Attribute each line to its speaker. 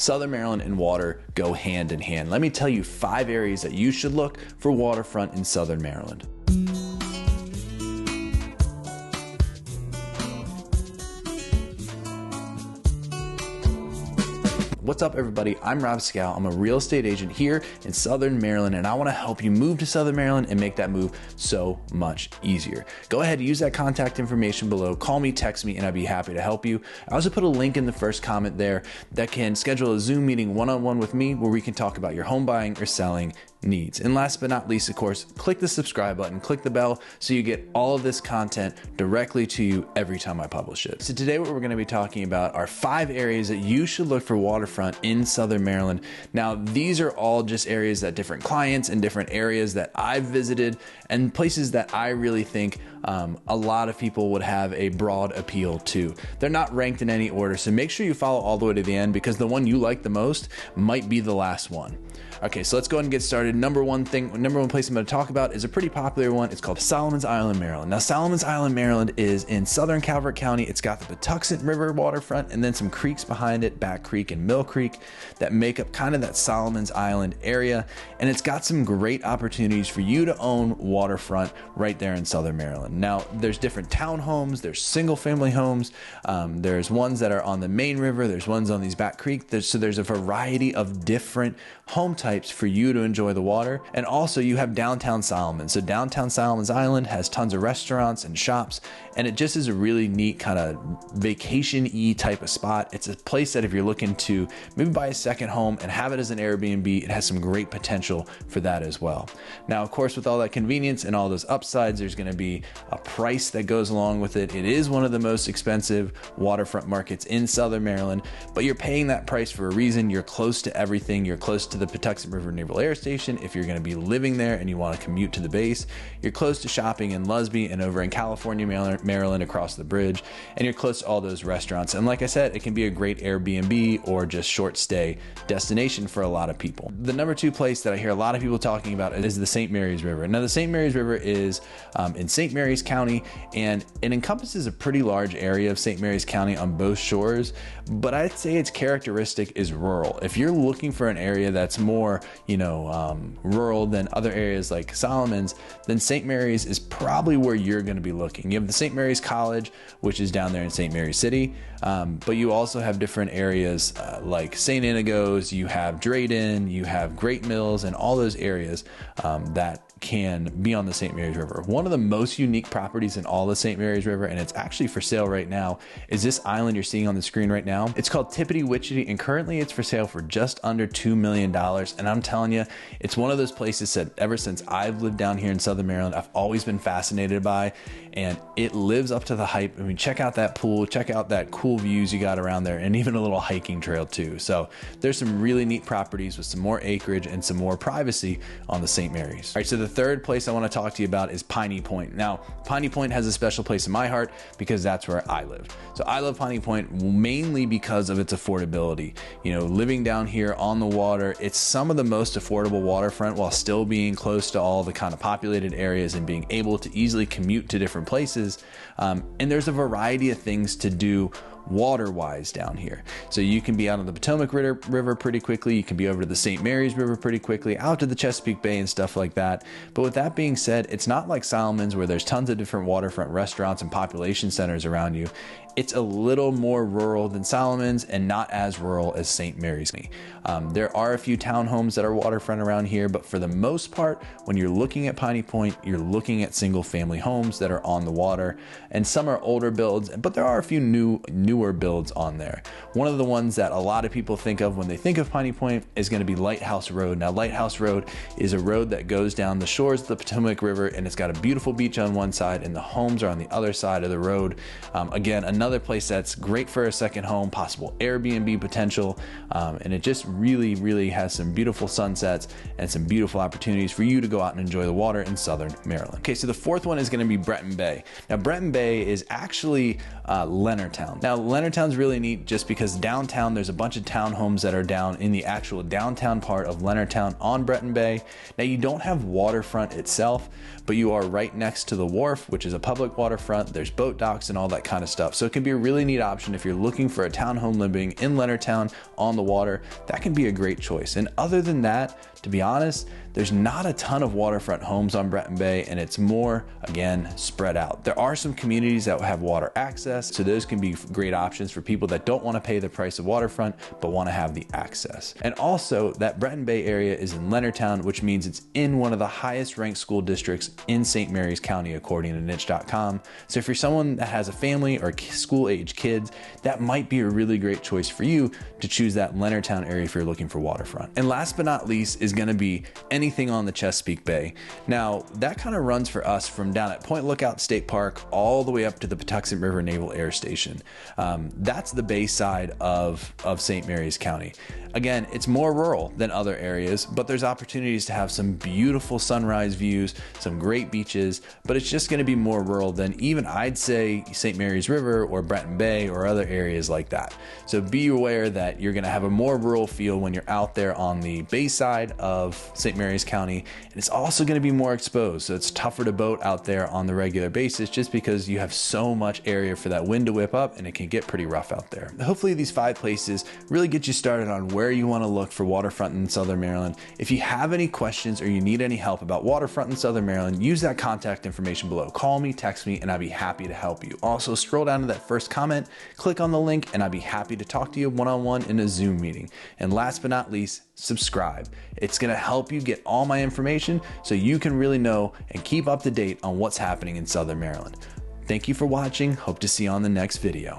Speaker 1: Southern Maryland and water go hand in hand. Let me tell you 5 areas that you should look for waterfront in Southern Maryland. What's up, everybody? I'm Rob Schou. I'm a real estate agent here in Southern Maryland, and I want to help you move to Southern Maryland and make that move so much easier. Go ahead and use that contact information below. Call me, text me, and I'd be happy to help you. I also put a link in the first comment there that can schedule a Zoom meeting one-on-one with me where we can talk about your home buying or selling needs. And last but not least, of course, click the subscribe button, click the bell so you get all of this content directly to you every time I publish it. So today what we're going to be talking about are 5 areas that you should look for waterfront in Southern Maryland. Now, these are all just areas that different clients and different areas that I've visited and places that I really think a lot of people would have a broad appeal to. They're not ranked in any order, so make sure you follow all the way to the end because the one you like the most might be the last one. Okay, so let's go ahead and get started. Number one place I'm going to talk about is a pretty popular one. It's called Solomon's Island, Maryland. Now, Solomon's Island, Maryland is in southern Calvert County. It's got the Patuxent River waterfront and then some creeks behind it, Back Creek and Mill Creek, that make up kind of that Solomon's Island area. And it's got some great opportunities for you to own waterfront right there in Southern Maryland. Now, there's different townhomes, there's single family homes, there's ones that are on the main river, there's ones on these Back Creek. So there's a variety of different home types for you to enjoy the water. And also you have downtown Solomon. So downtown Solomon's Island has tons of restaurants and shops, and it just is a really neat kind of vacation-y type of spot. It's a place that if you're looking to maybe buy a second home and have it as an Airbnb, it has some great potential for that as well. Now, of course, with all that convenience and all those upsides, there's going to be a price that goes along with it. It is one of the most expensive waterfront markets in Southern Maryland, but you're paying that price for a reason. You're close to everything. You're close to the Patuxent River Naval Air Station if you're going to be living there and you want to commute to the base. You're close to shopping in Lusby and over in California, Maryland across the bridge, and you're close to all those restaurants. And like I said, it can be a great Airbnb or just short stay destination for a lot of people. The number 2 place that I hear a lot of people talking about is the St. Mary's River. Now, the St. Mary's River is in St. Mary's County, and it encompasses a pretty large area of St. Mary's County on both shores, but I'd say its characteristic is rural. If you're looking for an area that's more, rural than other areas like Solomon's, then St. Mary's is probably where you're going to be looking. You have the St. Mary's College, which is down there in St. Mary's City, but you also have different areas like St. Inigo's, you have Drayton, you have Great Mills, and all those areas that can be on the St. Mary's River. One of the most unique properties in all the St. Mary's River, and it's actually for sale right now, is this island you're seeing on the screen right now. It's called Tippity Witchetty, and currently it's for sale for just under $2 million. And I'm telling you, it's one of those places that ever since I've lived down here in Southern Maryland, I've always been fascinated by, and it lives up to the hype. I mean, check out that pool, check out that cool views you got around there, and even a little hiking trail too. So there's some really neat properties with some more acreage and some more privacy on the St. Mary's. All right, so the third place I want to talk to you about is Piney Point. Now, Piney Point has a special place in my heart because that's where I live. So I love Piney Point mainly because of its affordability. Living down here on the water, it's some of the most affordable waterfront while still being close to all the kind of populated areas and being able to easily commute to different places. And there's a variety of things to do water-wise down here. So you can be out on the Potomac River pretty quickly. You can be over to the St. Mary's River pretty quickly, out to the Chesapeake Bay and stuff like that. But with that being said, it's not like Solomon's where there's tons of different waterfront restaurants and population centers around you. It's a little more rural than Solomon's and not as rural as St. Mary's. There are a few townhomes that are waterfront around here, but for the most part, when you're looking at Piney Point, you're looking at single family homes that are on the water, and some are older builds, but there are a few newer builds on there. One of the ones that a lot of people think of when they think of Piney Point is going to be Lighthouse Road. Now, Lighthouse Road is a road that goes down the shores of the Potomac River, and it's got a beautiful beach on one side, and the homes are on the other side of the road. Again, another place that's great for a second home, possible Airbnb potential, and it just really has some beautiful sunsets and some beautiful opportunities for you to go out and enjoy the water in Southern Maryland. Okay, so the fourth one is going to be Breton Bay. Now, Breton Bay is actually Leonardtown. Now, Leonardtown's really neat just because downtown there's a bunch of townhomes that are down in the actual downtown part of Leonardtown on Breton Bay. Now, you don't have waterfront itself, but you are right next to the wharf, which is a public waterfront. There's boat docks and all that kind of stuff. So it can be a really neat option if you're looking for a townhome living in Leonardtown on the water. That can be a great choice. And other than that, to be honest, there's not a ton of waterfront homes on Breton Bay, and it's more, again, spread out. There are some communities that have water access, so those can be great options for people that don't want to pay the price of waterfront, but want to have the access. And also, that Breton Bay area is in Leonardtown, which means it's in one of the highest ranked school districts in St. Mary's County, according to niche.com. So if you're someone that has a family or school-age kids, that might be a really great choice for you to choose that Leonardtown area if you're looking for waterfront. And last but not least is going to be anything on the Chesapeake Bay. Now, that kind of runs for us from down at Point Lookout State Park all the way up to the Patuxent River Naval Air Station. That's the bay side of St. Mary's County. Again, it's more rural than other areas, but there's opportunities to have some beautiful sunrise views, some great beaches, but it's just going to be more rural than even, I'd say, St. Mary's River or Breton Bay or other areas like that. So be aware that you're going to have a more rural feel when you're out there on the bay side of St. Mary's County, and it's also going to be more exposed, so it's tougher to boat out there on the regular basis just because you have so much area for that wind to whip up, and it can get pretty rough out there. Hopefully these 5 places really get you started on where you want to look for waterfront in Southern Maryland. If you have any questions or you need any help about waterfront in Southern Maryland, use that contact information below. Call me, text me, and I'd be happy to help you. Also, scroll down to that first comment, click on the link, and I'd be happy to talk to you one-on-one in a Zoom meeting. And last but not least, subscribe. It's going to help you get all my information so you can really know and keep up to date on what's happening in Southern Maryland. Thank you for watching. Hope to see you on the next video.